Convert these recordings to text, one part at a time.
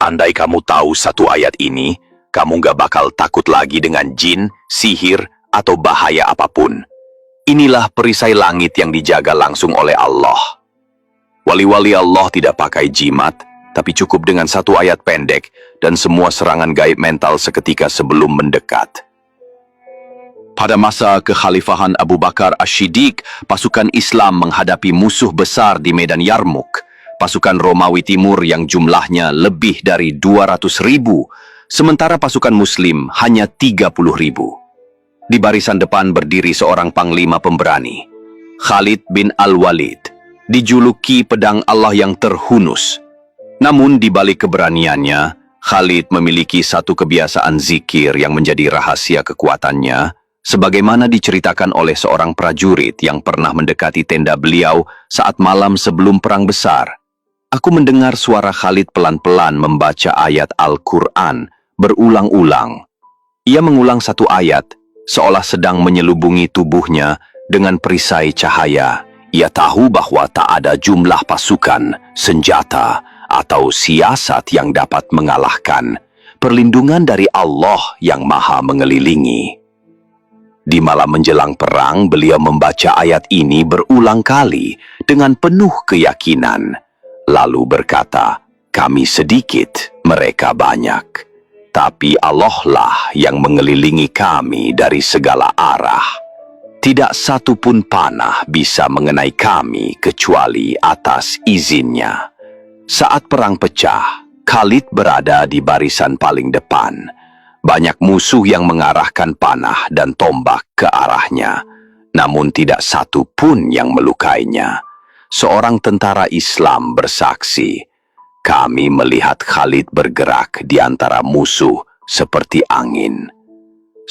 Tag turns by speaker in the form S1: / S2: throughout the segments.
S1: Andai kamu tahu satu ayat ini, kamu gak bakal takut lagi dengan jin, sihir, atau bahaya apapun. Inilah perisai langit yang dijaga langsung oleh Allah. Wali-wali Allah tidak pakai jimat, tapi cukup dengan satu ayat pendek dan semua serangan gaib mental seketika sebelum mendekat. Pada masa kekhalifahan Abu Bakar Ash-Shiddiq, pasukan Islam menghadapi musuh besar di medan Yarmuk. Pasukan Romawi Timur yang jumlahnya lebih dari 200.000, sementara pasukan Muslim hanya 30.000. Di barisan depan berdiri seorang panglima pemberani, Khalid bin Al-Walid, dijuluki pedang Allah yang terhunus. Namun di balik keberaniannya, Khalid memiliki satu kebiasaan zikir yang menjadi rahasia kekuatannya, sebagaimana diceritakan oleh seorang prajurit yang pernah mendekati tenda beliau saat malam sebelum perang besar. Aku mendengar suara Khalid pelan-pelan membaca ayat Al-Quran berulang-ulang. Ia mengulang satu ayat, seolah sedang menyelubungi tubuhnya dengan perisai cahaya. Ia tahu bahwa tak ada jumlah pasukan, senjata, atau siasat yang dapat mengalahkan perlindungan dari Allah yang maha mengelilingi. Di malam menjelang perang, beliau membaca ayat ini berulang kali dengan penuh keyakinan. Lalu berkata, kami sedikit, mereka banyak. Tapi Allah lah yang mengelilingi kami dari segala arah. Tidak satu pun panah bisa mengenai kami kecuali atas izinnya. Saat perang pecah, Khalid berada di barisan paling depan. Banyak musuh yang mengarahkan panah dan tombak ke arahnya. Namun tidak satu pun yang melukainya. Seorang tentara Islam bersaksi, kami melihat Khalid bergerak di antara musuh seperti angin.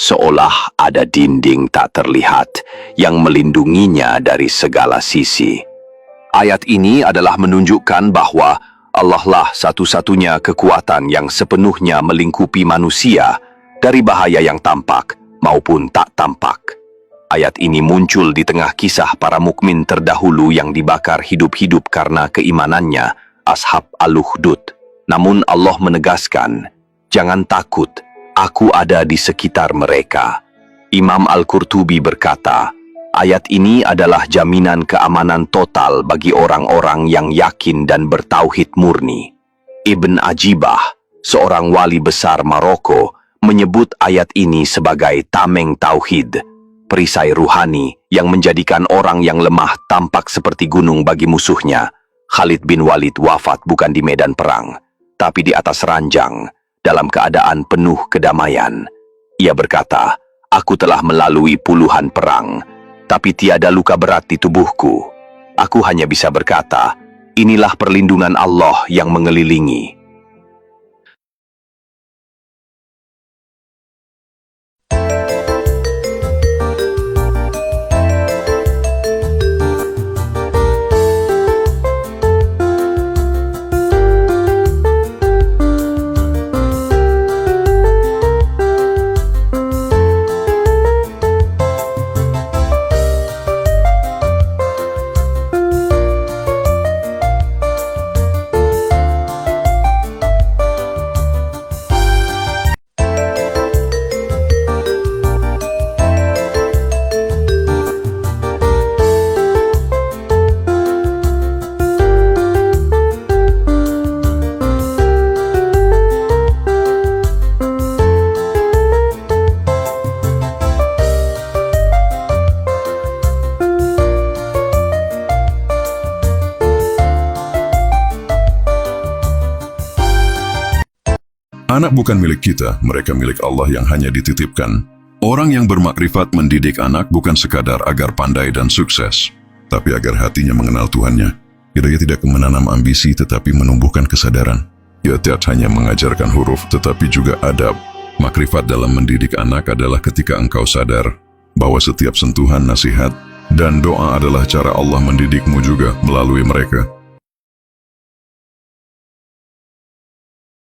S1: Seolah ada dinding tak terlihat yang melindunginya dari segala sisi. Ayat ini adalah menunjukkan bahwa Allah lah satu-satunya kekuatan yang sepenuhnya melingkupi manusia dari bahaya yang tampak maupun tak tampak. Ayat ini muncul di tengah kisah para mukmin terdahulu yang dibakar hidup-hidup karena keimanannya, Ashab Al-Ukhdud. Namun Allah menegaskan, jangan takut, aku ada di sekitar mereka. Imam Al-Qurtubi berkata, ayat ini adalah jaminan keamanan total bagi orang-orang yang yakin dan bertauhid murni. Ibn Ajibah, seorang wali besar Maroko, menyebut ayat ini sebagai tameng tauhid, perisai ruhani yang menjadikan orang yang lemah tampak seperti gunung bagi musuhnya. Khalid bin Walid wafat bukan di medan perang, tapi di atas ranjang, dalam keadaan penuh kedamaian. Ia berkata, aku telah melalui puluhan perang, tapi tiada luka berat di tubuhku. Aku hanya bisa berkata, inilah perlindungan Allah yang mengelilingi.
S2: Anak bukan milik kita, mereka milik Allah yang hanya dititipkan. Orang yang bermakrifat mendidik anak bukan sekadar agar pandai dan sukses, tapi agar hatinya mengenal Tuhannya. Ia tidak menanam ambisi tetapi menumbuhkan kesadaran. Ia tidak hanya mengajarkan huruf tetapi juga adab. Makrifat dalam mendidik anak adalah ketika engkau sadar bahwa setiap sentuhan nasihat dan doa adalah cara Allah mendidikmu juga melalui mereka.